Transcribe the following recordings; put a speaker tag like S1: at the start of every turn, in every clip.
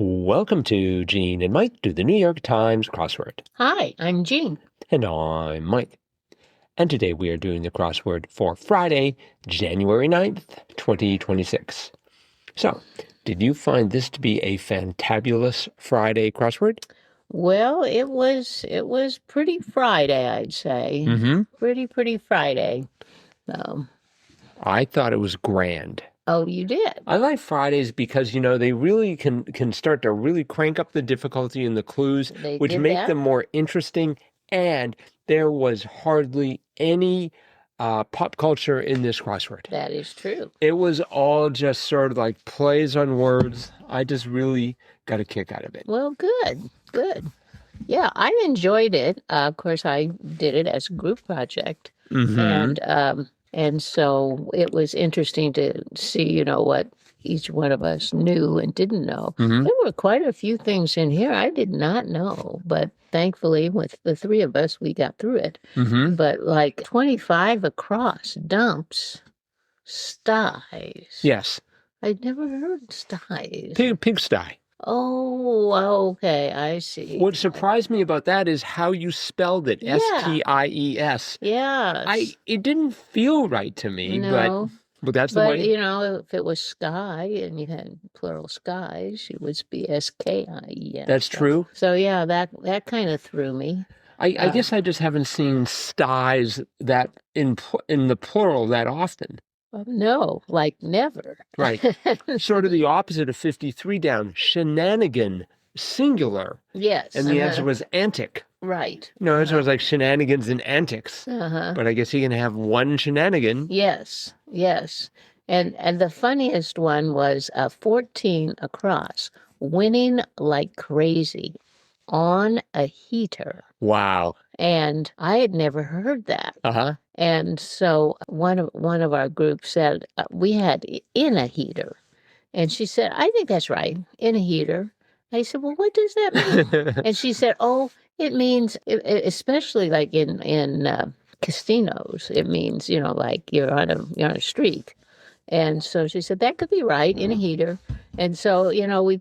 S1: Welcome to Gene and Mike do the New York Times crossword.
S2: Hi, I'm Jean.
S1: And I'm Mike. And today we are doing the crossword for Friday, January 9th, 2026. So, did you find this to be a fantabulous Friday crossword?
S2: Well, it was pretty Friday, I'd say.
S1: Mm-hmm.
S2: Pretty Friday. So,
S1: I thought it was grand.
S2: oh, you did?
S1: I like Fridays because, they really can start to really crank up the difficulty in the clues,
S2: They
S1: which
S2: did
S1: make
S2: that?
S1: them more interesting. And there was hardly any pop culture in this crossword.
S2: That is true.
S1: It was all just sort of like plays on words. I just really got a kick out of it.
S2: Well, good. Yeah, I enjoyed it. Of course, I did it as a group project,
S1: Mm-hmm.
S2: and so it was interesting to see, what each one of us knew and didn't know.
S1: Mm-hmm.
S2: There were quite a few things in here I did not know, but thankfully, with the three of us, we got through it.
S1: Mm-hmm.
S2: But like 25 across, dumps, styes.
S1: Yes.
S2: I'd never heard styes.
S1: Pigsty.
S2: Oh, okay, I see.
S1: What surprised me about that is how you spelled it.
S2: Yeah.
S1: Sties.
S2: Yes.
S1: It didn't feel right to me,
S2: No.
S1: but that's the
S2: But,
S1: way.
S2: if it was sky and you had plural skies, it would be Skies.
S1: That's true.
S2: So, yeah, that kind of threw me.
S1: I guess I just haven't seen styes that in the plural that often.
S2: No, like never.
S1: Right. Sort of the opposite of 53 down. Shenanigan, singular.
S2: Yes.
S1: And the answer was antic.
S2: Right.
S1: No, it was like shenanigans and antics.
S2: Uh-huh.
S1: But I guess you can have one shenanigan.
S2: Yes. And the funniest one was 14 across, winning like crazy on a heater.
S1: Wow.
S2: And I had never heard that.
S1: Uh-huh.
S2: And so one of our group said, we had in a heater. And she said, I think that's right, in a heater. I said, well, what does that mean? And she said, oh, it means, especially like in casinos, it means, like you're on a streak. And so she said, that could be right, in a heater. And so,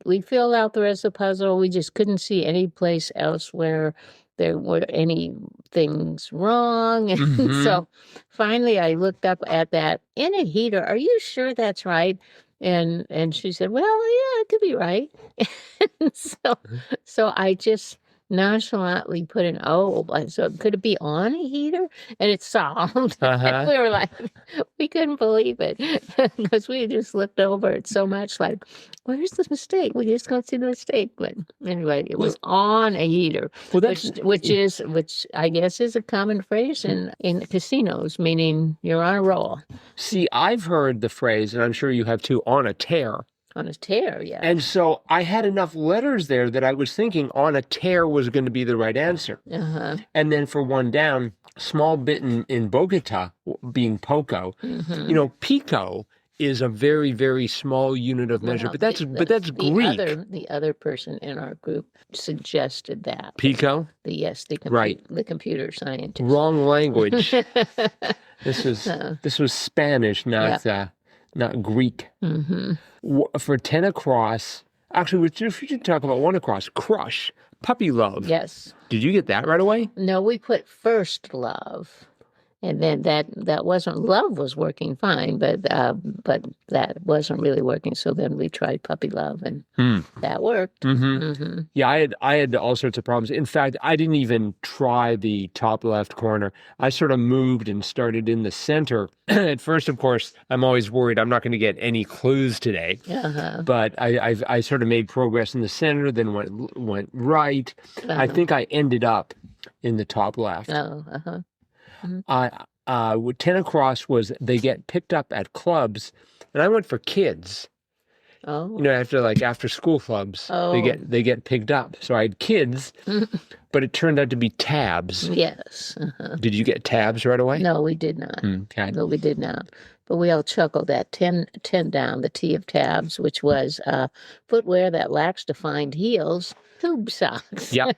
S2: we filled out the rest of the puzzle. We just couldn't see any place else where there were any things wrong. And
S1: Mhm.
S2: so finally I looked up at that, in a heater. Are you sure that's right? And she said, well, yeah, it could be right. And so I just nonchalantly put an O. So could it be on a heater? And it solved.
S1: Uh-huh.
S2: We were like, we couldn't believe it because we just looked over it so much like, where's the mistake? We just can't see the mistake. But anyway, it was on a heater,
S1: Well, that's
S2: which I guess is a common phrase in casinos, meaning you're on a roll.
S1: See, I've heard the phrase, and I'm sure you have too, on a tear.
S2: On a tear, yeah.
S1: And so I had enough letters there that I was thinking on a tear was going to be the right answer.
S2: Uh-huh.
S1: And then for one down, small bit in Bogota, being poco,
S2: Mm-hmm.
S1: pico is a very, very small unit of measure,
S2: Well,
S1: but that's Greek.
S2: The other person in our group suggested that.
S1: Pico? Right.
S2: The computer scientist.
S1: Wrong language. This was Spanish, not Greek.
S2: Mm-hmm.
S1: For 10 across, actually, we should talk about one across. Crush, puppy love.
S2: Yes.
S1: Did you get that right away?
S2: No, we put first love. And then that wasn't, love was working fine, but that wasn't really working. So then we tried puppy love, and that worked.
S1: Mm-hmm.
S2: Mm-hmm.
S1: Yeah, I had all sorts of problems. In fact, I didn't even try the top left corner. I sort of moved and started in the center. At first, of course, I'm always worried I'm not going to get any clues today.
S2: Uh-huh.
S1: But I sort of made progress in the center, then went right.
S2: Uh-huh.
S1: I think I ended up in the top left.
S2: Oh, uh-huh.
S1: With 10 across was they get picked up at clubs, and I went for kids.
S2: Oh.
S1: After school clubs,
S2: Oh.
S1: they get picked up. So I had kids, but it turned out to be tabs.
S2: Yes. Uh-huh.
S1: Did you get tabs right away?
S2: No, we did not.
S1: Okay.
S2: No, we did not. But we all chuckled at 10 down, the T of tabs, which was footwear that lacks defined heels, tube socks.
S1: Yep.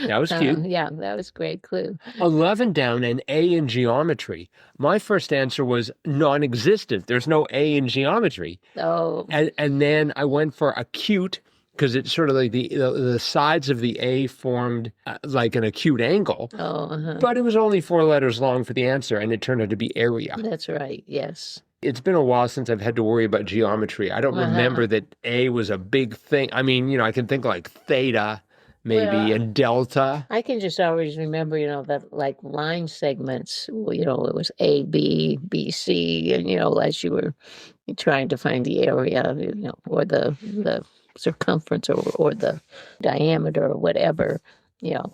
S1: That was cute.
S2: Yeah, that was a great clue.
S1: 11 down and A in geometry. My first answer was non-existent. There's no A in geometry.
S2: Oh.
S1: And then I went for acute because it's sort of like the sides of the A formed like an acute angle,
S2: Oh, uh-huh.
S1: but it was only 4 letters long for the answer, and it turned out to be area.
S2: That's right. Yes.
S1: It's been a while since I've had to worry about geometry. I don't remember that A was a big thing. I mean, I can think like theta, maybe,
S2: Well,
S1: and delta.
S2: I can just always remember, that like line segments, it was A, B, B, C, and, as you were trying to find the area, or the circumference or the diameter or whatever,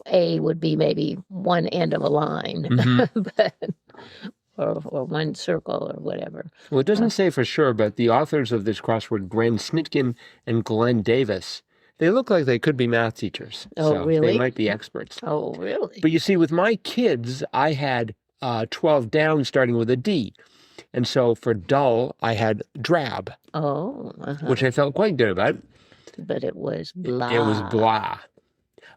S2: A would be maybe one end of a line, but, or one circle or whatever.
S1: Well, it doesn't say for sure, but the authors of this crossword, Glenn Snitkin and Glenn Davis, they look like they could be math teachers.
S2: Oh,
S1: so
S2: really?
S1: They might be experts.
S2: Oh, really?
S1: But you see, with my kids, I had 12 down starting with a D. And so for dull, I had drab,
S2: Oh,
S1: which I felt quite good about.
S2: But it was blah.
S1: It was blah.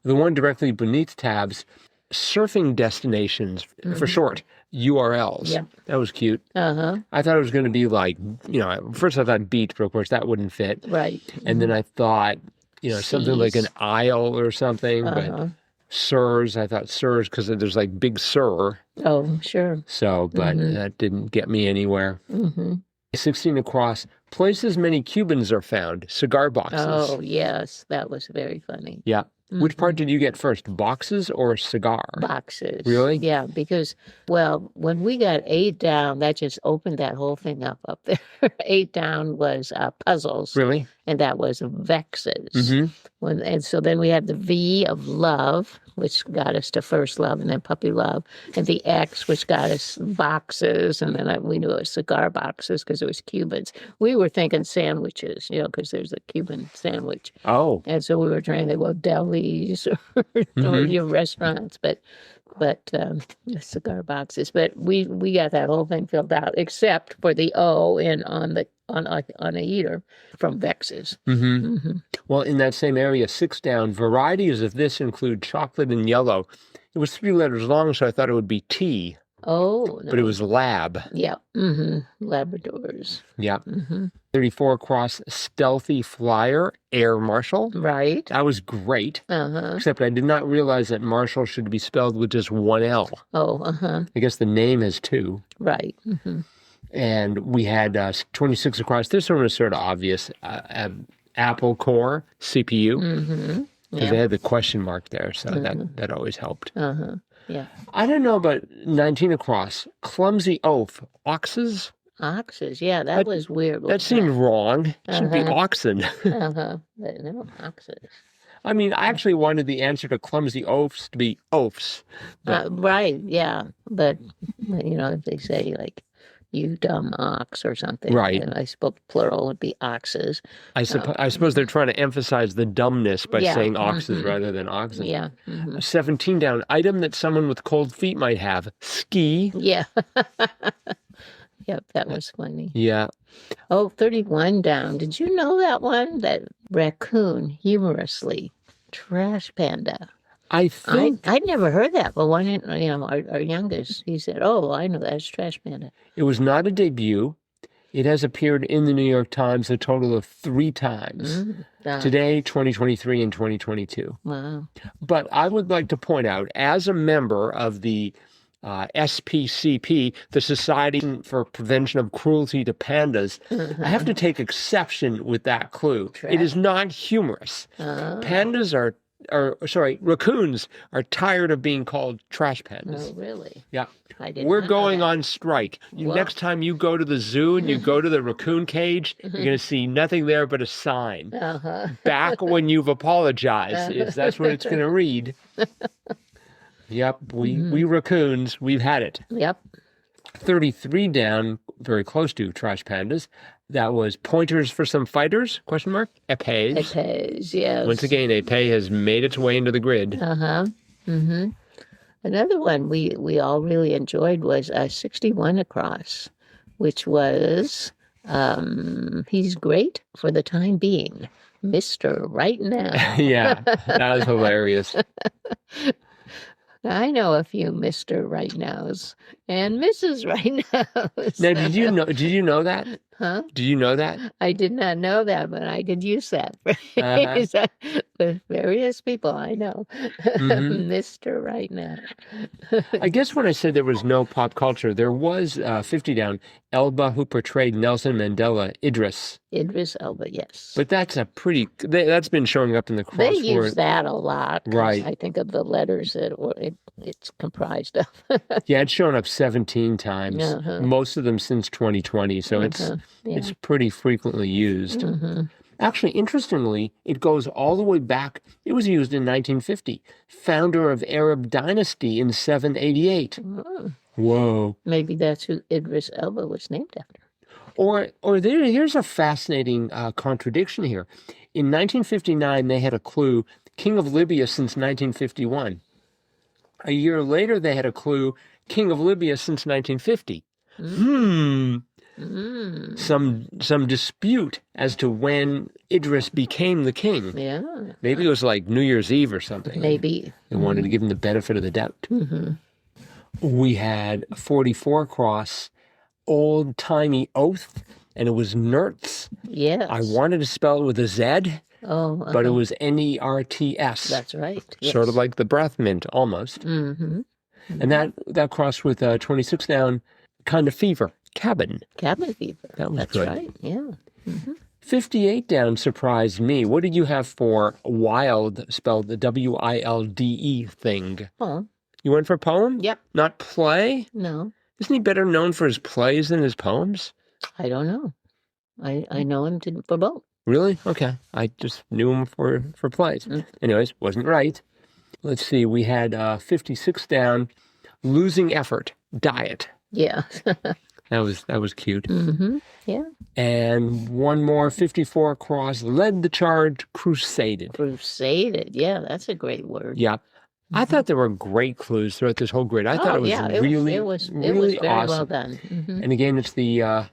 S1: The one directly beneath tabs, surfing destinations, for short, URLs.
S2: Yep.
S1: That was cute.
S2: Uh-huh.
S1: I thought it was going to be like, first I thought beach, but of course that wouldn't fit.
S2: Right.
S1: And then I thought, something like an aisle or something. But sirs, I thought sirs because there's like big sir.
S2: Oh, sure.
S1: So, but that didn't get me anywhere. 16 across, places many Cubans are found, cigar boxes.
S2: Oh, yes. That was very funny.
S1: Yeah. Which part did you get first, boxes or cigar?
S2: Boxes.
S1: Really?
S2: Yeah, because, when we got 8 down, that just opened that whole thing up there. 8 down was puzzles.
S1: Really?
S2: And that was vexes. And so then we had the V of love, which got us to first love and then puppy love, and the X, which got us boxes, and then we knew it was cigar boxes because it was Cubans. We were thinking sandwiches, because there's a Cuban sandwich.
S1: Oh.
S2: And so we were trying to go delis or restaurants, but cigar boxes. But we got that whole thing filled out, except for the O on a heater from vexes.
S1: Well, in that same area, 6 down, varieties of this include chocolate and yellow. It was 3 letters long, so I thought it would be T.
S2: Oh, no.
S1: But it was lab.
S2: Yeah. Labradors.
S1: Yeah. 34 across, stealthy flyer, air marshal.
S2: Right.
S1: That was great.
S2: Uh-huh.
S1: Except I did not realize that marshal should be spelled with just 1 L.
S2: Oh, uh-huh.
S1: I guess the name has 2.
S2: Right.
S1: And we had 26 across. This one was sort of obvious. Apple Core CPU. Because they had the question mark there, so that always helped.
S2: Yeah.
S1: I don't know about 19 across. Clumsy oaf. Oxes?
S2: Oxes. Yeah, that was weird.
S1: That seemed wrong. It should be oxen.
S2: But no, oxes.
S1: I mean, I actually wanted the answer to clumsy oafs to be oafs.
S2: Right, yeah. But, if they say, like, you dumb ox or something.
S1: Right.
S2: And I suppose plural would be oxes.
S1: I suppose they're trying to emphasize the dumbness by saying oxes rather than oxen.
S2: Yeah.
S1: 17 down. Item that someone with cold feet might have. Ski.
S2: Yeah. Yep, that was funny.
S1: Yeah.
S2: Oh, 31 down. Did you know that one? That raccoon, humorously. Trash panda.
S1: I think
S2: I'd never heard that, but one, our youngest, he said, "Oh, I know that's Trash Panda."
S1: it was not a debut. It has appeared in the New York Times a total of 3 times. Today, 2023, and 2022.
S2: Wow.
S1: But I would like to point out, as a member of the SPCP, the Society for Prevention of Cruelty to Pandas, I have to take exception with that clue. It is not humorous. Raccoons are tired of being called trash pandas.
S2: Oh, really?
S1: Yeah.
S2: We're
S1: going on strike. Next time you go to the zoo and you go to the raccoon cage, you're going to see nothing there but a sign. Back when you've apologized. That's what it's going to read. Yep. We raccoons, we've had it.
S2: Yep.
S1: 33 down, very close to trash pandas. That was pointers for some fighters, question mark? Épées.
S2: Épées, yes.
S1: Once again, épée has made its way into the grid.
S2: Another one we all really enjoyed was 61 across, which was, he's great for the time being. Mr. Right Now.
S1: Yeah, that was hilarious.
S2: I know a few Mr. Right Nows and Mrs. Right Nows.
S1: Now, did you know that?
S2: Huh?
S1: Do you know that?
S2: I did not know that, but I could use that
S1: Uh-huh.
S2: phrase with various people I know.
S1: Hmm.
S2: Mr. Right Now.
S1: I guess when I said there was no pop culture, there was 50 down, Elba, who portrayed Nelson Mandela, Idris.
S2: Idris Elba, yes.
S1: But that's that's been showing up in the
S2: They use
S1: crossword.
S2: that a lot because
S1: Right.
S2: I think of the letters that it's comprised of.
S1: Yeah, it's shown up 17 times,
S2: Uh-huh.
S1: most of them since 2020. So
S2: Yeah.
S1: it's pretty frequently used.
S2: Mhm.
S1: Actually, interestingly, it goes all the way back. It was used in 1950. Founder of Arab dynasty in 788.
S2: Oh,
S1: Whoa.
S2: maybe that's who Idris Elba was named after.
S1: Here's a fascinating contradiction here. In 1959, they had a clue, King of Libya since 1951. A year later, they had a clue, King of Libya since 1950.
S2: Mm.
S1: Some dispute as to when Idris became the king.
S2: Yeah.
S1: Maybe it was like New Year's Eve or something.
S2: Maybe.
S1: They wanted to give him the benefit of the doubt.
S2: Mm-hmm.
S1: We had 44 cross, old-timey oath, and it was nerds.
S2: Yes.
S1: I wanted to spell it with a Z, but it was Nerts.
S2: That's right. Yes.
S1: Sort of like the breath mint, almost.
S2: Mm-hmm.
S1: And that crossed with 26 down, kind of fever, cabin.
S2: Cabin fever.
S1: That was
S2: That's
S1: good.
S2: right. Yeah.
S1: 58 down surprised me. What did you have for wild, spelled the Wilde thing?
S2: Oh,
S1: You went for poem?
S2: yep.
S1: Not play?
S2: No,
S1: Isn't he better known for his plays than his poems?
S2: I don't know. I know him for both.
S1: Really? Okay. I just knew him for plays. Anyways, wasn't right. Let's see. We had 56 down, losing effort, diet.
S2: Yeah.
S1: That was cute.
S2: Mm-hmm. Yeah.
S1: And one more, 54 cross, led the charge, crusaded.
S2: Crusaded. Yeah, that's a great word.
S1: Yeah. I thought there were great clues throughout this whole grid. I thought it was really
S2: very
S1: awesome.
S2: well done. Mm-hmm.
S1: And again, it's the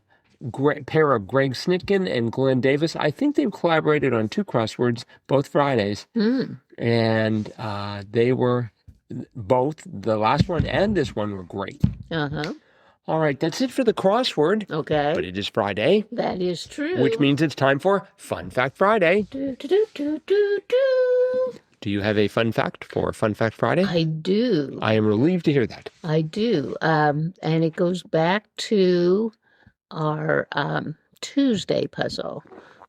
S1: pair of Greg Snitkin and Glenn Davis. I think they've collaborated on 2 crosswords, both Fridays. And they were both, the last one and this one were great.
S2: Uh-huh.
S1: All right, that's it for the crossword.
S2: Okay.
S1: But it is Friday.
S2: That is true.
S1: Which means it's time for Fun Fact Friday.
S2: Do, do, do, do, do, do.
S1: Do you have a fun fact for Fun Fact Friday?
S2: I do.
S1: I am relieved to hear that.
S2: I do. And it goes back to our Tuesday puzzle,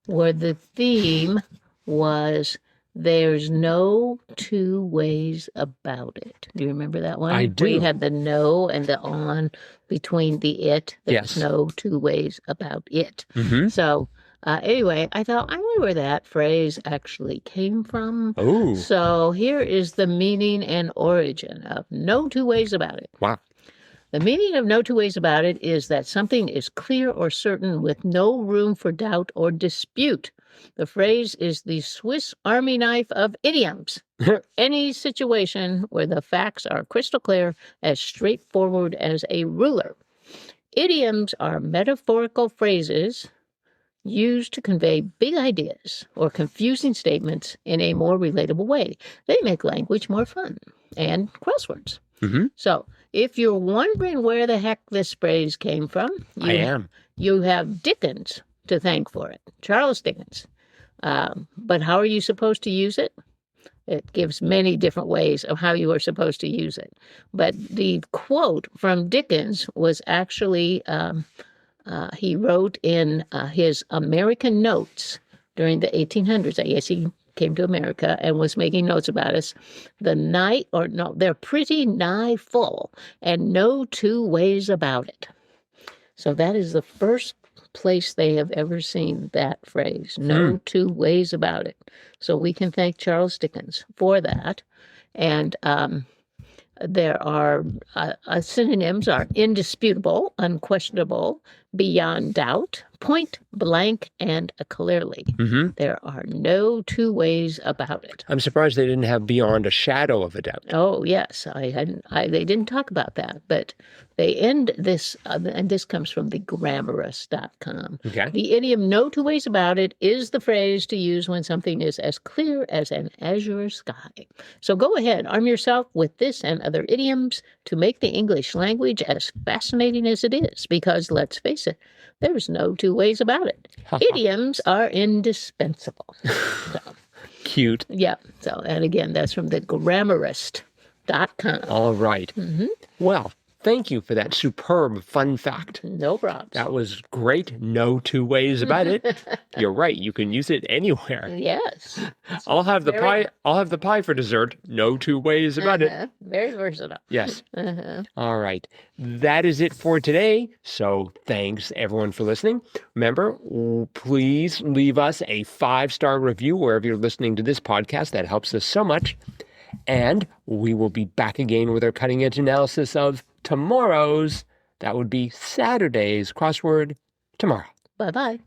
S2: where the theme was there's no 2 ways about it. Do you remember that one?
S1: I do.
S2: We had the no and the on between the it. There's no 2 ways about it.
S1: Mm-hmm.
S2: So anyway, I thought, I wonder where that phrase actually came from.
S1: Oh.
S2: So here is the meaning and origin of no 2 ways about it.
S1: Wow.
S2: The meaning of no 2 ways about it is that something is clear or certain with no room for doubt or dispute. The phrase is the Swiss Army knife of idioms. Any situation where the facts are crystal clear, as straightforward as a ruler. Idioms are metaphorical phrases used to convey big ideas or confusing statements in a more relatable way. They make language more fun and crosswords.
S1: Mm-hmm.
S2: So if you're wondering where the heck this phrase came from,
S1: I am.
S2: You have Dickens to thank for it, Charles Dickens. But how are you supposed to use it? It gives many different ways of how you are supposed to use it. But the quote from Dickens was actually, he wrote in his American notes during the 1800s. I guess he came to America and was making notes about us. They're pretty nigh full, and no 2 ways about it. So that is the first place they have ever seen that phrase. No 2 ways about it. So we can thank Charles Dickens for that. And there are synonyms are indisputable, unquestionable, beyond doubt, point blank, and clearly.
S1: Mm-hmm.
S2: There are no 2 ways about it.
S1: I'm surprised they didn't have beyond a shadow of a doubt.
S2: Oh, yes. They didn't talk about that, but they end this, and this comes from the grammarist.com.
S1: Okay.
S2: The idiom no 2 ways about it is the phrase to use when something is as clear as an azure sky. So go ahead, arm yourself with this and other idioms to make the English language as fascinating as it is, because let's face said, there's no two ways about it. Idioms are indispensable. So,
S1: Cute.
S2: yeah. So, and again, that's from the grammarist.com.
S1: All right. Well, thank you for that superb fun fact.
S2: No problem.
S1: That was great. No two ways about it. You're right. You can use it anywhere.
S2: Yes.
S1: I'll have the pie. I'll have the pie for dessert. No two ways about it.
S2: Very versatile.
S1: Yes. All right. That is it for today. So thanks everyone for listening. Remember, please leave us a 5-star review wherever you're listening to this podcast. That helps us so much. And we will be back again with our cutting edge analysis of tomorrow's, that would be Saturday's crossword tomorrow.
S2: Bye-bye.